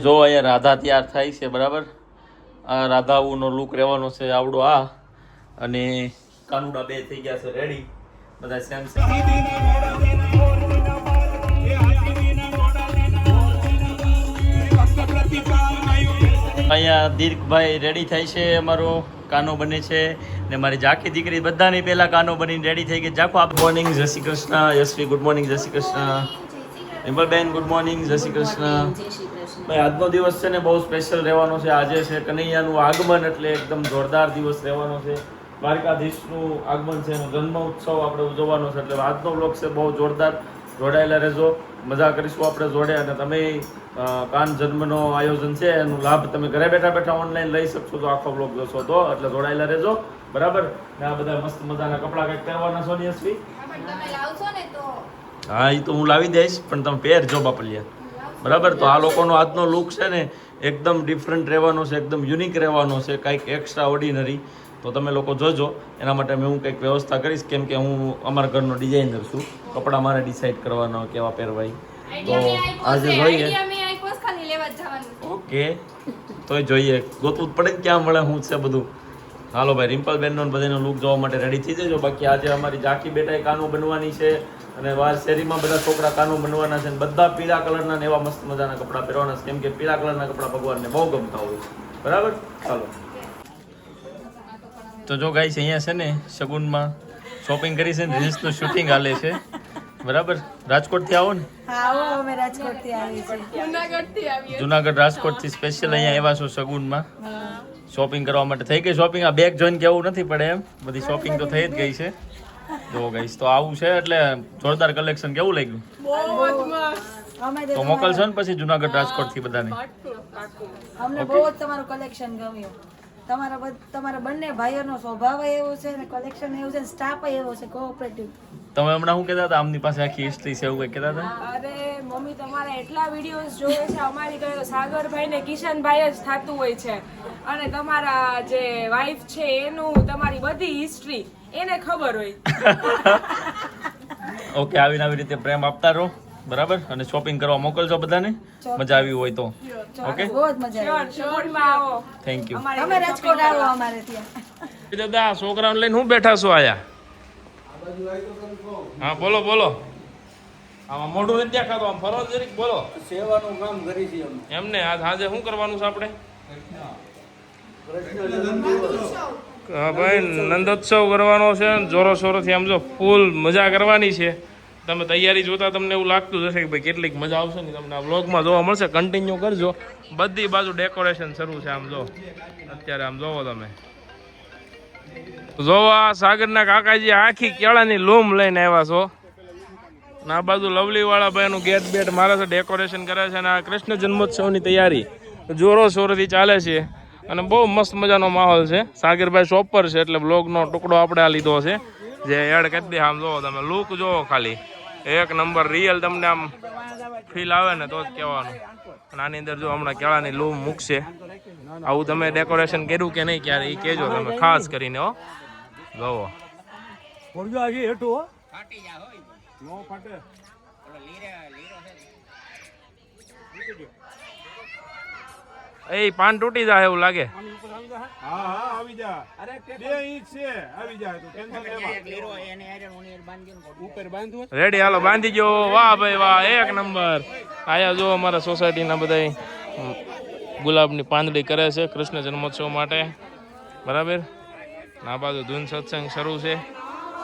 જો અહીંયા રાધા તૈયાર થાય છે બરાબર. આ રાધાઓનો લુક રહેવાનો છે આવડો આ, અને કાનુડા બે થઈ ગયા છે રેડી, બધા સેમ સેમ. અહીંયા દીર્ઘભાઈ રેડી થાય છે, અમારો કાનો બને છે, ને મારી ઝાંખી દીકરી બધાની પહેલા કાનો બનીને રેડી થઈ ગઈ. ઝાંખો ગુડ મોર્નિંગ, જય શ્રી કૃષ્ણ. યશવી ગુડ મોર્નિંગ, જય શ્રી કૃષ્ણ. રિમ્પલબેન ગુડ મોર્નિંગ, જય શ્રી કૃષ્ણ. ભાઈ આજનો દિવસ છે ને બહુ સ્પેશિયલ રહેવાનો છે. આજે છે કનૈયાનું આગમન, એટલે એકદમ જોરદાર દિવસ રહેવાનો છે. દ્વારકાધીશનું આગમન છે, એનો જન્મ ઉત્સવ આપણે ઉજવવાનો છે, એટલે આજનો વ્લોગ છે બહુ જોરદાર. જોડાયેલા રહેજો, મજા કરીશું આપણે જોડે. અને તમે કાન જન્મનો આયોજન છે એનો લાભ તમે ઘરે બેઠા બેઠા ઓનલાઈન લઈ શકશો, તો આખો વ્લોગ જોશો તો, એટલે જોડાયેલા રહેજો બરાબર. ને આ બધા મસ્ત મજાના કપડાં કંઈક પહેરવાના છો ને યશવી? હા, એ તો હું લાવી દઈશ, પણ તમે પહેરજો બાપલિયા બરાબર. તો આ લોકોનો આજનો લુક છે ને એકદમ ડિફરન્ટ રહેવાનો છે, એકદમ યુનિક રહેવાનો છે, કંઈક એક્સ્ટ્રા ઓર્ડિનરી. તો તમે લોકો જોજો, એના માટે હું કંઈક વ્યવસ્થા કરીશ, કેમ કે હું અમારા ઘરનો ડિઝાઇનર છું. કપડાં મારે ડિસાઈડ કરવાનો કેવા પહેરવાય, તો આજે જોઈએ. ઓકે, તોય જોઈએ, ગોતવું જ પડે ને ક્યાં મળે શું છે બધું. હાલો ભાઈ, રિમ્પલબેનનો બધાનો લુક જોવા માટે રેડી થઈ જજો. બાકી આજે અમારી ઝાંખી બેટાએ કાનો બનવાની છે, અને વાર શેરીમાં બધા છોકરા કાનો બનવાના છે, બધા પીળા કલરના ને એવા મસ્ત મજાના કપડાં પહેરવાના છે, કેમ કે પીળા કલરના કપડાં ભગવાનને બહુ ગમતા હોય છે બરાબર. ચાલો તો જો ગાઈસ, અહીંયા છે ને શગુનમાં શોપિંગ કરી છે ને રીલ્સનું શૂટિંગ હાલે છે બરાબર. રાજકોટથી આવો ને? આવો, અમે રાજકોટથી આવી છે. જુનાગઢ રાજકોટથી સ્પેશિયલ અહીંયા આવ્યા છો શગુનમાં શોપિંગ કરવા માટે. થઈ ગઈ શોપિંગ? આ બેગ જોઈને કેવું નથી પડે એમ, બધી શોપિંગ તો થઈ જ ગઈ છે. જો ગાઈસ, તો આવું છે એટલે જોરદાર કલેક્શન. કેવું લાગ્યું? તો મોકલશો ને પછી જુનાગઢ રાજકોટથી બધાને? અમને બહુ જ તમારું કલેક્શન ગમ્યું. તમારા બંને ભાઈઓનો સ્વભાવ એવો છે ને કલેક્શન એવું છે ને સ્ટાફ એવો છે કોઓપરેટિવ. તમે હમણાં શું કહેતા હતા? આમની પાસે આખી હિસ્ટ્રી છે એવું કંઈ કહેતા હતા? અરે મમ્મી, તમારા એટલા વિડીયોઝ જોવે છે અમારી ઘરે સાગરભાઈ ને કિશનભાઈ જ થતું હોય છે, અને તમારા જે વાઈફ છે એનું તમારી બધી હિસ્ટ્રી એને ખબર હોય. ઓકે, આવીને આવી રીતે પ્રેમ આપતા રહો બરાબર, અને શોપિંગ કરવા મોકલજો બધાને, મજા આવી હોય તો. ઓકે, બહુ જ મજા આવી. આવો, થેન્ક યુ. તમે રાજકોટ આવો અમારે ત્યાં. દાદા, છોકરાઓને લઈને હું બેઠા છો આયા? હા બોલો બોલો. આમાં મોઢું નથી દેખાતો, આમ ફરો જરીક બોલો. સેવાનું કામ કરી છે એમને આજ સાંજે શું કરવાનું છે આપણે? હા ભાઈ, નંદોત્સવ કરવાનો છે, જોરો શોરોથી આમ જો ફૂલ મજા કરવાની છે. તમે તૈયારી જોતા તમને એવું લાગતું જ હશે કે ભાઈ કેટલીક મજા આવશે ને, તમને આ વ્લોગમાં જોવા મળશે. કન્ટિન્યુ કરજો, બધી બાજુ ડેકોરેશન શરૂ છે. આમ જો અત્યારે આમ જોવો તમે, જોવા સાગરના કાકાજી આખી કેળાની લૂમ લઈને આવ્યા છો. આ બાજુ લવલી વાળા ભાઈ નું ગેટ બેટ મારે છે, ડેકોરેશન કરે છે, અને આ કૃષ્ણ જન્મોત્સવની તૈયારી જોરો શોરથી ચાલે છે, અને બહુ મસ્ત મજાનો માહોલ છે. સાગરભાઈ શોપ પર છે, એટલે બ્લોગનો ટુકડો આપણે આ લીધો છે, જે એડ કરી દે. આમ જોવો તમે, લુક જોવો ખાલી એક નંબર, રિયલ. તમને આમ ફીલ આવે ને તો જ કહેવાનું. અને આની અંદર જો હમણાં કેળાની લૂમ મૂકશે. આવું તમે ડેકોરેશન કર્યું કે નહીં ક્યારે એ કહેજો તમે ખાસ કરીને. હો જોવો, એ પાન તૂટી જાય એવું લાગે. રેડી, હાલો બાંધી ગયો. વાહ ભાઈ વાહ, એક નંબર. આયા જો અમારા સોસાયટીના બધા ગુલાબની પાંદડી કરે છે કૃષ્ણ જન્મોત્સવ માટે બરાબર. આ બાજુ ધૂન સત્સંગ શરૂ છે.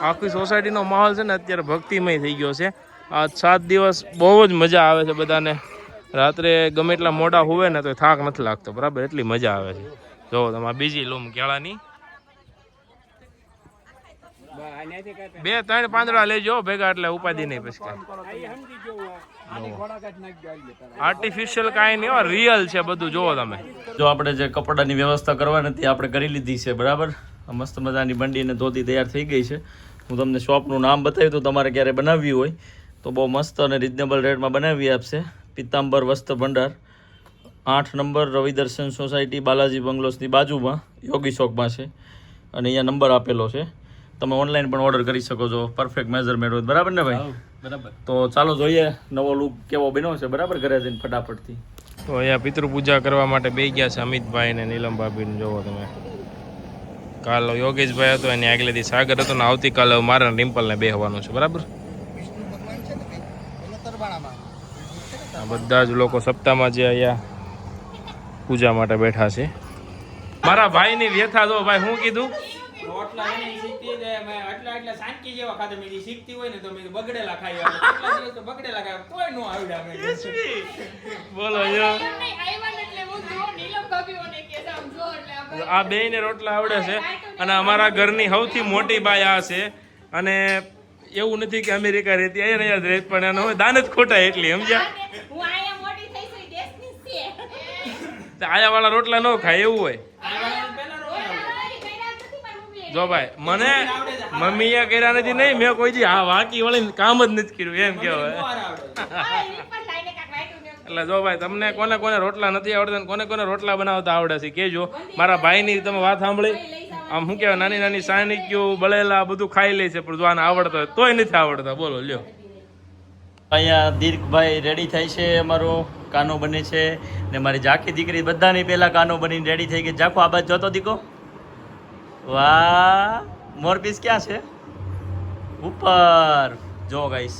આખી સોસાયટીનો માહોલ છે ને અત્યારે ભક્તિમય થઈ ગયો છે. આ 7 દિવસ બહુ જ મજા આવે છે બધાને. રાત્રે ગમે એટલા મોડા હુવે ને તો થાક નથી લાગતો બરાબર, એટલી મજા આવે છે. જો તમે બીજી લૂમ કેળાની 2-3 પાંદડા લેજો ભેગા, એટલે ઉપાધિ નહીં પછી. આર્ટિફિશિયલ કાંઈ નહીં, રિયલ છે બધું. જોવો તમે, જો આપણે જે કપડાની વ્યવસ્થા કરવાની હતી આપણે કરી લીધી છે બરાબર. મસ્ત મજાની બંડીને ધોતી તૈયાર થઈ ગઈ છે. હું તમને શોપનું નામ બતાવ્યું તો તમારે ક્યારે બનાવવી હોય તો બહુ મસ્ત અને રિઝનેબલ રેટમાં બનાવી આપશે. પિત્તાંબર વસ્ત્ર ભંડાર, 8 નંબર રવિ દર્શન સોસાયટી, બાલાજી બંગલોસની બાજુમાં, યોગી ચોકમાં છે. અને અહીંયા નંબર આપેલો છે, તમે ઓનલાઈન પણ ઓર્ડર કરી શકો છો. પરફેક્ટ મેઝરમેન્ટ હોય બરાબર ને ભાઈ? બરાબર. તો ચાલો જોઈએ નવો લુક કેવો બન્યો છે બરાબર, ઘરે જઈને ફટાફટથી. તો અહીંયા પિતૃ પૂજા કરવા માટે બેસી ગયા છે અમિતભાઈ ને નીલમ ભાભીને. જોવો તમે, કાલ યોગેશભાઈ હતો એની આગલેથી સાગર હતો ને આવતીકાલે મારે રિમ્પલને બેહવાનું છે. બરાબર, આ બધા જ લોકો સપ્તાહમાં જે અહીંયા પૂજા માટે બેઠા છે. મારા ભાઈની વ્યથા જો ભાઈ, શું કીધું? રોટલા એને શીખતી જાય મેં આટલા સાંકી જેવા ખાધા મેં શીખતી હોય ને તો મેં બગડેલા ખાઈ આવે કેટલા દિવસ તો બગડેલા ખાય તોય નો આવડ્યા મેં બોલો જો આ બેયને રોટલા આવડે છે અને અમારા ઘરની સૌથી મોટી બાઈ આ છે. અને એવું નથી કે અમેરિકા રહેતી, અહીંયા જ રહેતી, પણ એનો દાન જ ખોટા એટલી સમજ્યા. આયા વાળા રોટલા ન ખાય એવું હોય. જો ભાઈ મને મમ્મીએ કર્યા નથી નહીં, મેં કોઈ દી હા વાકી વળીને કામ જ નથી કર્યું એમ કહેવાય. એટલે જો ભાઈ તમને કોને કોને રોટલા નથી આવડતા ને કોને કોને રોટલા બનાવતા આવડે છે કહેજો. મારા ભાઈની તમે વાત સાંભળી, આમ શું કહેવાય નાની નાની સાનિક્યું બળેલા બધું ખાઈ લે છે, પણ જો આને આવડતા હોય તોય નથી આવડતા. બોલો લ્યો. અહીંયા દીર્ઘભાઈ રેડી થાય છે, અમારો કાનો બને છે ને મારી ઝાંખી દીકરી બધાની પહેલા કાનો બનીને રેડી થઈ ગઈ. ઝાંખો આ બાજુ જોતો દીકો, વાહ મોરપીસ ક્યાં છે? ઉપર જો ગાઈસ,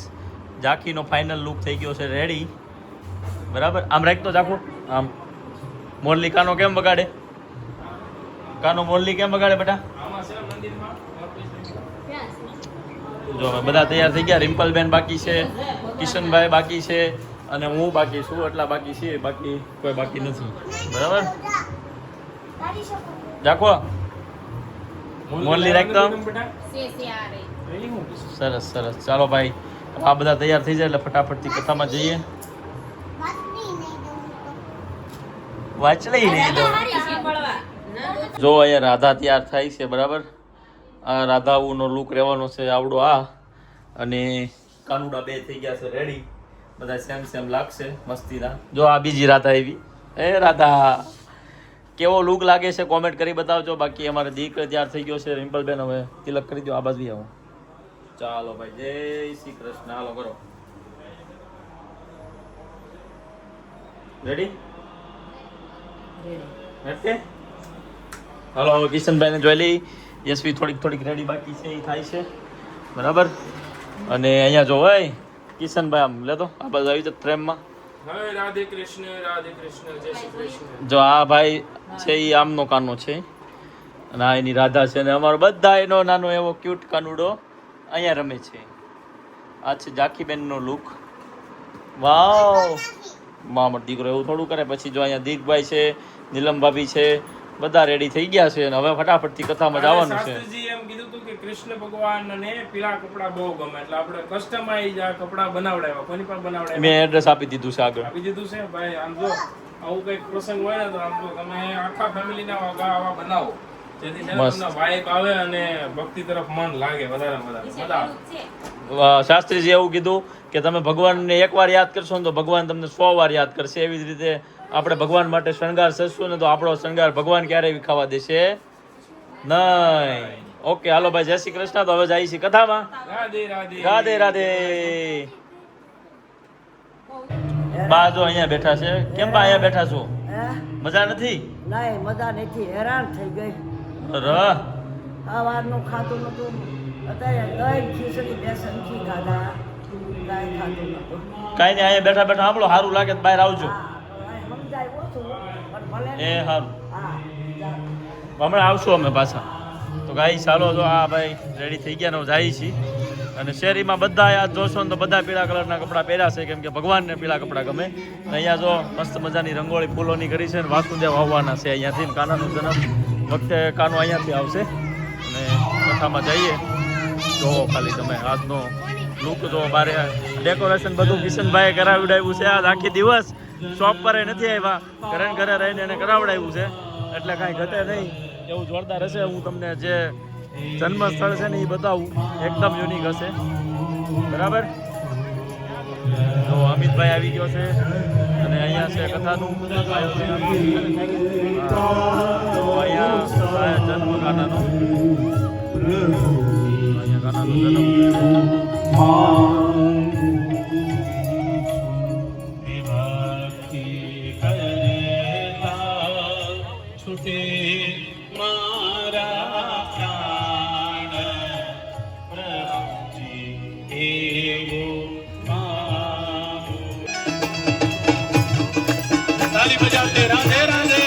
ઝાંખીનો ફાઇનલ લુક થઈ ગયો છે રેડી. બરાબર, આમ રાખતો ઝાંખો, આમ. મોરલી કાનો કેમ બગાડે? કાનો મોરલી કેમ બગાડે બેટા? જો બધા તૈયાર થઈ ગયા. રિમ્પલબેન બાકી છે, કિશનભાઈ બાકી છે અને હું બાકી છું. એટલા બાકી છે, બાકી કોઈ બાકી નથી. બરાબર, ઝાંખો મોરલી રાખતો. સરસ સરસ, ચાલો ભાઈ આ બધા તૈયાર થઈ જાય એટલે ફટાફટથી કથામાં જઈએ. વાંચલી નહીં દો. જો અહીંયા રાધા તૈયાર થાય છે. બરાબર, આ રાધાઓનો લુક રહેવાનો છે આવડો આ. અને કાનુડા બે થઈ ગયા છે રેડી, બધા સેમ સેમ લાગશે મસ્તીના. જો આ બીજી રાધા આવી. એ રાધા કેવો લુક લાગે છે કોમેન્ટ કરી બતાવજો. બાકી અમારે દીકરો તૈયાર થઈ ગયો છે. રિમ્પલબેન હવે તિલક કરી દો. આ બાજુ આવો. ચાલો ભાઈ, જય શ્રી કૃષ્ણ. હાલો કરો. રેડી? ઓકે, હાલો હવે કિશનભાઈને જોઈ લઈ. યશવી થોડીક થોડીક રેડી બાકી છે, એ થાય છે. બરાબર, અને અહીંયા જો ભાઈ કિશનભાઈ આમ લેતો આ બાજુ આવી જાય ફ્રેમમાં. રાધે કૃષ્ણ, રાધે કૃષ્ણ, જય શ્રી કૃષ્ણ. જો આ ભાઈ છે એ આમનો કાનો છે અને આ એની રાધા છે. અને અમારો બધા એનો નાનો એવો ક્યુટ કાનુડો અહીંયા રમે છે. આ છે ઝાંખીબેનનો લુક. વાવ, મામા દીકરો એવું થોડું કરે. પછી જો અહીંયા દીકભાઈ છે, નીલમ ભાભી છે, બધા રેડી થઈ ગયા છે. અને હવે ફટાફટથી કથામાં જવાનું છે. શાસ્ત્રીજી એમ કીધું હતું કે કૃષ્ણ ભગવાનને પીળા કપડા બહુ ગમે, એટલે આપણે કસ્ટમાઇઝ આ કપડા બનાવડાવ્યા. કોની પર બનાવડાવ્યા? મેં એડ્રેસ આપી દીધું છે આગળ. આપી દીધું છે ભાઈ. આમ જો આવું કઈક પ્રસંગ હોય ને તો આમ તો તમે આખા ફેમિલીના આવા બનાવો, જેથી તમને વાઇબ આવે અને ભક્તિ તરફ મન લાગે વધારે વધારે મજા આવે. શાસ્ત્રીજી એવું કીધું કે તમે ભગવાનને એકવાર યાદ કરશો ને તો ભગવાન તમને 100 વાર યાદ કરશે. એવી જ રીતે આપણે ભગવાન માટે શણગાર સજશું ને તો આપણો શણગાર ભગવાન ક્યારેય વિખાવા દેશે નહીં. ઓકે, હાલો ભાઈ, જય શ્રી કૃષ્ણ. તો હવે જઈએ છીએ કથામાં. રાધે રાધે, રાધે રાધે. બા જો અહીંયા બેઠા છે. કેમ બા અહીંયા બેઠા છો? મજા નથી? નહીં મજા નથી, હેરાન થઈ ગઈ. સવારનું ખાતું નતું, અત્યારે દહીં ખીચડી બેસનથી ખાધા, કાંઈ ખાતું નતું. કાંઈ નહીં, અહીંયા બેઠા બેઠા સાંભળો, સારું લાગે તો બહાર આવજો. સમજાય ઓછું પણ ભલે. એ સારું, હા, હમણાં આવશું અમે પાછા. તો ગાઈ ચાલો, જો આ ભાઈ રેડી થઈ ગયા ને જાય છીએ. અને શેરીમાં બધા આ જોશો ને તો બધા પીળા કલરના કપડાં પહેર્યા છે, કેમ કે ભગવાનને પીળા કપડાં ગમે. અને અહીંયા જો મસ્ત મજાની રંગોળી ફૂલોની કરી છે ને વાસુદેવ આવવાના છે અહીંયાથી. કાનાનો જન્મ વખતે કાનો અહીંયાથી આવશે. અને કથામાં જઈએ. જોવો ખાલી તમે આજનો લુક જો. બારે ડેકોરેશન બધું કિશનભાઈએ કરાવડાવ્યું છે. આજ આખી દિવસ શોપ પર નથી આવ્યા, ઘરે ઘરે રહીને એને કરાવડાવ્યું છે. એટલે કાંઈ ઘટે નહીં, એવું જોરદાર હશે. હું તમને જે જન્મ સ્થળ છે ને એ બતાવું, એકદમ યુનિક હશે. બરાબર, તો અમિતભાઈ આવી ગયો છે અને અહીંયા છે કથાનું આયોજન. તો અહીંયા જન્મ કાનાનો, અહીંયા કાનાનો જન્મ. તે મારા પ્રાણ પ્રભુજી એવો મારો. તાલી બજાવતે રાધે રાધે.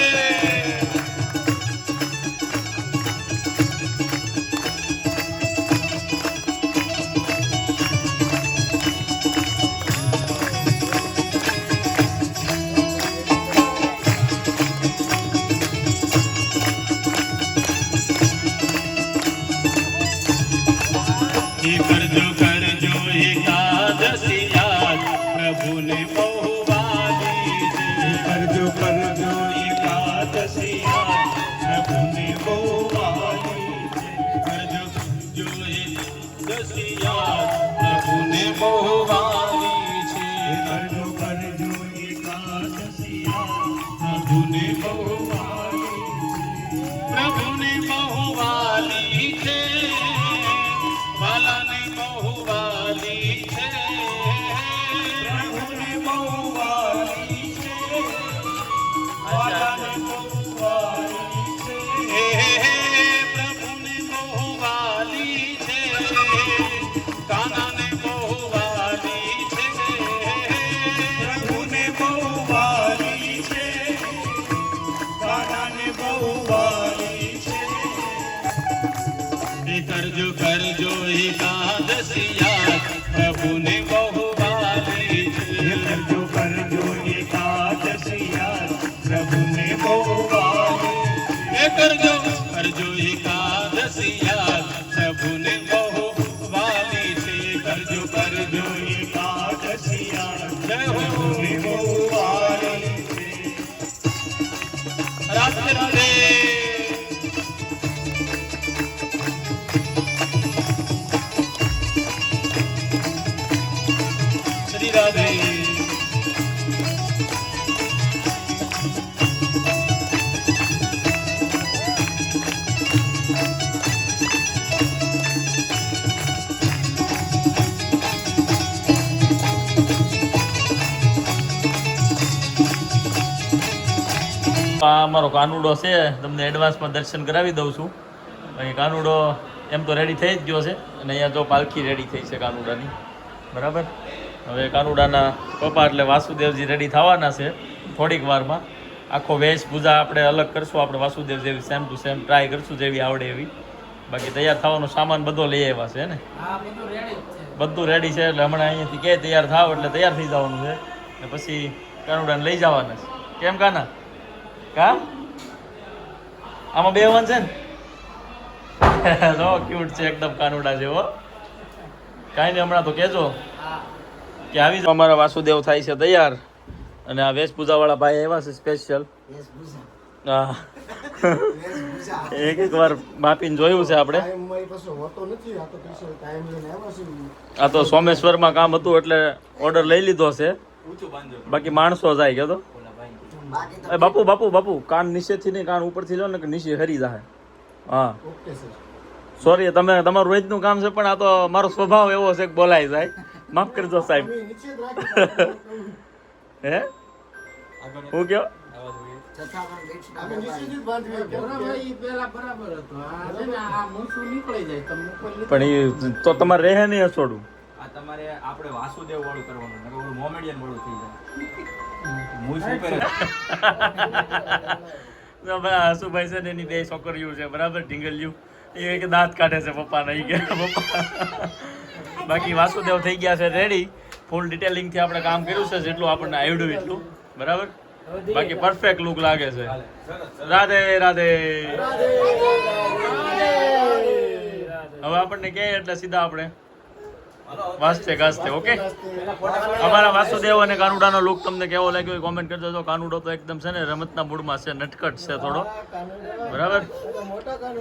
કરજો કરજો એકાદશી યાદ પ્રભુને બહુ વાલી છે. કરજો કરજો એકાદશી યાદ પ્રભુને બહુ વાલી છે. કરજો કરજો એકાદશી યાદ પ્રભુને બહુ વાલી છે. કરજો કરજો એકાદશી યાદ પ્રભુને બહુ વાલી છે. પ્રભુને બહુ વાલી છે. વાલાને બહુ વાલી છે. પ્રભુને બહુ વાલી છે. વાલાને બહુ વાલી છે. પ્રભુને બહુ વાલી છે. કાનાને બહુ વાલી છે. પ્રભુને બહુ વાલી છે. કાનાને બહુ વાલી છે. કરજો કરજો એકાદશી યાદ પ્રભુને બહુ વાલી છે. કરજો કરજો એકાદશી યાદ પ્રભુને બહુ વાલી છે. કરજો કરજો એકાદશી યાદ પ્રભુને બહુ વાલી છે. કરજો કરજો એકાદશી યાદ પ્રભુને બહુ વાલી છે. રાધે રાધે. શ્રી રાધે. આ અમારો કાનુડો છે, તમને એડવાન્સમાં દર્શન કરાવી દઉં છું. અહીં કાનુડો એમ તો રેડી થઈ જ ગયો છે અને અહીંયા જો પાલખી રેડી થઈ છે કાનુડાની, બરાબર. હવે કાનુડાના પપ્પા એટલે વાસુદેવજી રેડી થવાના છે થોડીક વારમાં. આખો વેશભૂષા આપણે અલગ કરશું, આપણે વાસુદેવ જેવી સેમ ટુ સેમ ટ્રાય કરશું જેવી આવડે એવી. બાકી તૈયાર થવાનો સામાન બધો લઈ આવ્યા છે ને, બધું રેડી છે. એટલે હમણાં અહીંયાથી કે તૈયાર થાવ એટલે તૈયાર થઈ જવાનું છે ને પછી કાનુડાને લઈ જવાના છે. કેમ કાના? કા આમાં બે વન છે ને? જો ક્યુટ છે એકદમ કાનુડા જેવો. કાંઈ નહીં, હમણાં તો કહેજો કે આવી જાઓ. અમારા વાસુદેવ થાય છે તૈયાર અને આ વેશભૂષાવાળા ભાઈ આવ્યા છે સ્પેશિયલ. હા, એક વાર માપીને જોયું છે આપણે. આ તો સોમેશ્વરમાં કામ હતું એટલે ઓર્ડર લઈ લીધો છે. બાકી માણસો જાય કે તો બાપુ બાપુ બાપુ કાન નીચેથી નહીં, કાન ઉપરથી લો ને કે નીચે હરી જાય. હા સોરી, તમે તમારું રોજનું કામ છે પણ આ તો મારો સ્વભાવ એવો છે કે બોલાઈ જાય. માફ કરજો સાહેબ. હે હું કયો પણ એ તો તમારે રહે નહીં હસોડું. તમારે આપણે વાસુદેવ વાળું કરવાનું, ઓલું મોમેડિયન વાળું થઈ જાય. હસુભાઈ છે ને એની બે છોકરીઓ છે, બરાબર, ઢીંગલિયું. એ કે દાંત કાઢે છે પપ્પા નહીં ગયા પપ્પા. બાકી વાસુદેવ થઈ ગયા છે રેડી. ફૂલ ડિટેલિંગથી આપણે કામ કર્યું છે જેટલું આપણને આવડ્યું એટલું, બરાબર. બાકી પરફેક્ટ લુક લાગે છે. રાધે રાધે. હવે આપણને કહે એટલે સીધા આપણે વાસ્તે ગાસ્તે. ઓકે, અમારા વાસુદેવ અને કાનુડાનો લુક તમને કેવો લાગ્યો એ કોમેન્ટ કરી દેજો. કાનુડો તો એકદમ છે ને રમતના મૂડમાં છે, નટકટ છે થોડો, બરાબર,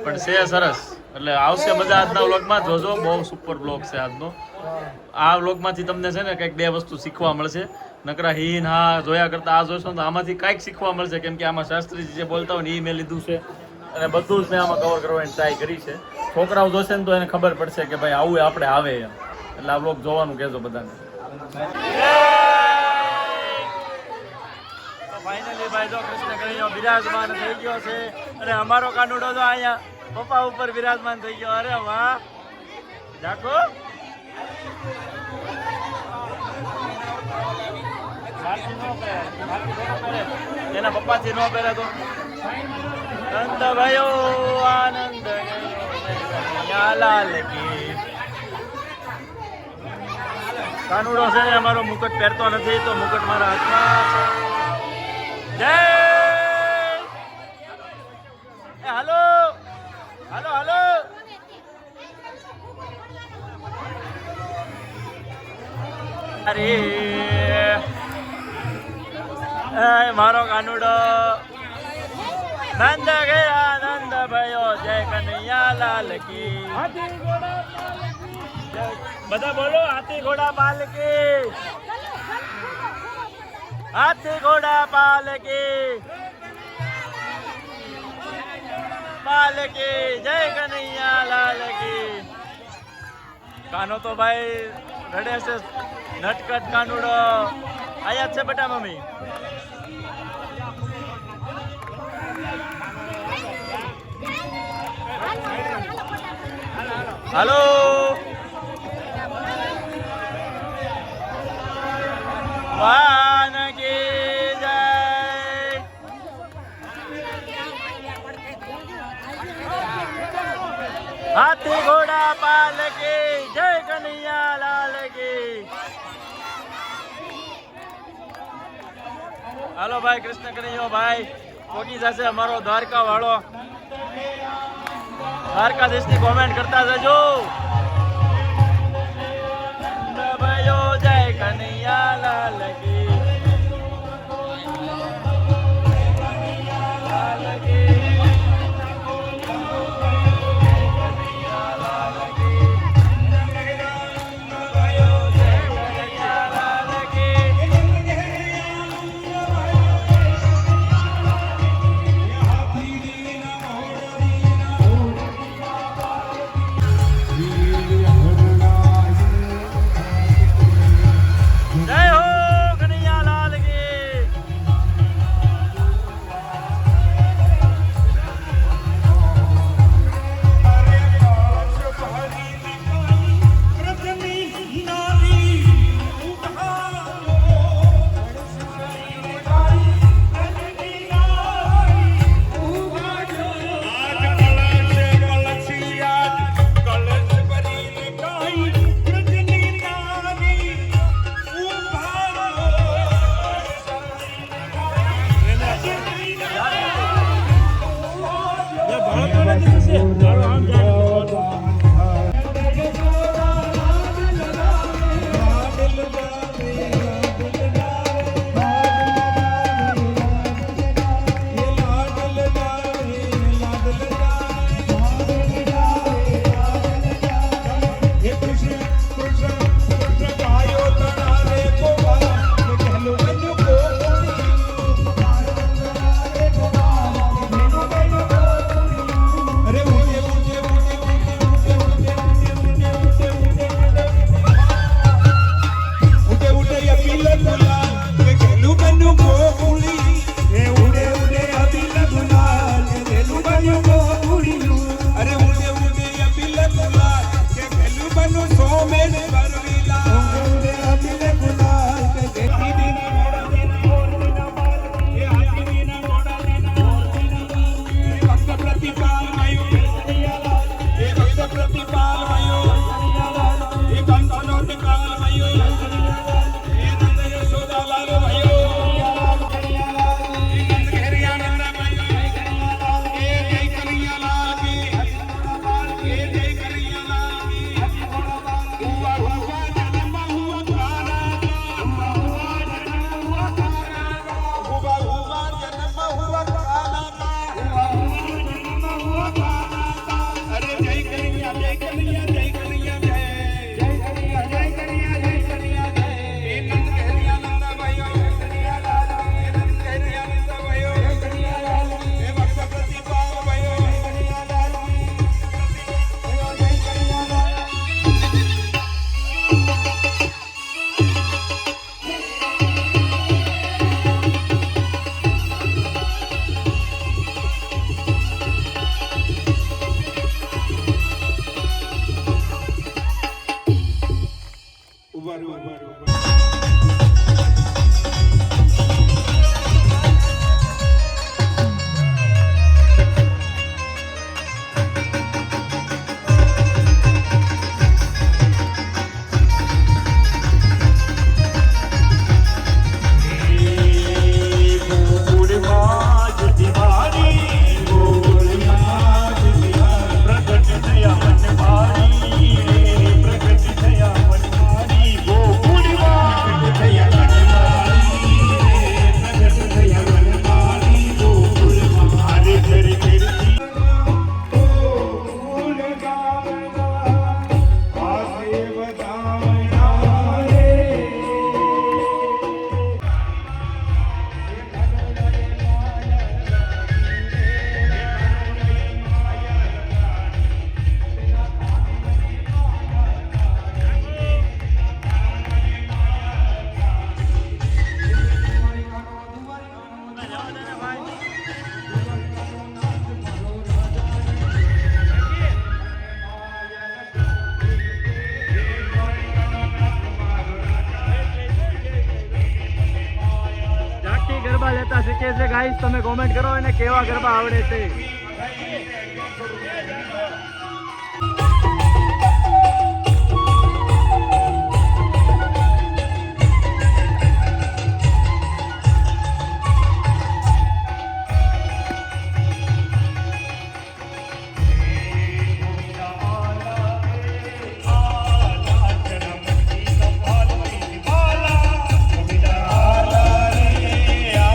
પણ છે સરસ. એટલે આવશે મજા આજના વ્લોગમાં, જોજો. બહુ સુપર વ્લોગ છે આજનો. આ વ્લોગમાંથી તમને છે ને કંઈક બે વસ્તુ શીખવા મળશે. નકરા હીન હા જોયા કરતા આ જોશો તો આમાંથી કંઈક શીખવા મળશે, કેમ કે આમાં શાસ્ત્રીજી જે બોલતા હોય ને એ મેં લીધું છે અને બધું જ મેં આમાં કવર કરવાની ટ્રાય કરી છે. છોકરાઓ જોશે ને તો એને ખબર પડશે કે ભાઈ આવું આપણે આવે એમ. એટલે આ બ્લોગ જોવાનું કહેજો બધાને. ફાઇનલી ભાઈ જો કૃષ્ણ કનૈયો બિરાજમાન થઈ ગયો છે અને અમારો કાનુડો તો અહીંયા પપ્પા ઉપર બિરાજમાન થઈ ગયો. અરે વાહ જાકો એના પપ્પાથી નો પહેરે તો નંદ ભાઈઓ આનંદ લાલ કી. કાનુડો છે ને અમારો મુકટ પહેરતો નથી તો મુકટ મારા હાથમાં છે. જય હાલો હાલો હાલો અરે મારો કાનુડો નંદ ગયા નંદ ભયો જય કનૈયા લાલ કી. બધા બોલો હાથી ઘોડા પાલકી હાથી ઘોડા પાલકી પાલકી જય કનૈયા લાલ કી. કાનો તો ભાઈ રડે છે નટકટ કાનુડો આયા છે બેટા મમ્મી. હાલો વાનકી જય. હાથી ઘોડા પાલકી જય કનૈયા લાલ કી. હાલો ભાઈ કૃષ્ણ કનૈયો ભાઈ પોગી જશે અમારો દ્વારકા વાળો. દ્વારકાધીશ ની કોમેન્ટ કરતા જજો. ભાઈઓ જય કનૈયા લાલ કી લાલ કી. જય હો જાકી ગરબા લેતા શીખે છે ગાઈસ, તમે કોમેન્ટ કરો એને કેવા ગરબા આવડે છે.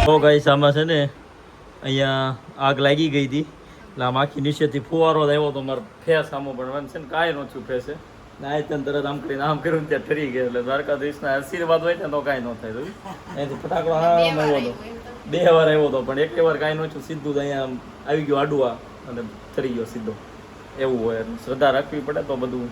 તો ગાઈસ આમાં છે ને અહીંયા આગ લાગી ગઈ હતી એટલે આમ આખી નીચેથી ફુવારો આવ્યો તો મારો ફેસ આમો પણ છે ને કાંઈ ન થયું ફેસે ને આ તને તરત આમ કરીને આમ કર્યું ને ત્યાં ઠરી ગયા એટલે દ્વારકાધીશના આશીર્વાદ હોય ને તો કાંઈ ન થાય. અહીંથી ફટાકડો આમ આવ્યો હતો, 2 વાર આવ્યો હતો પણ એક વાર કાંઈ ન થયું, સીધું જ અહીંયા આમ આવી ગયું આડુઆ અને ઠરી ગયો સીધો. એવું હોય શ્રદ્ધા રાખવી પડે તો બધું.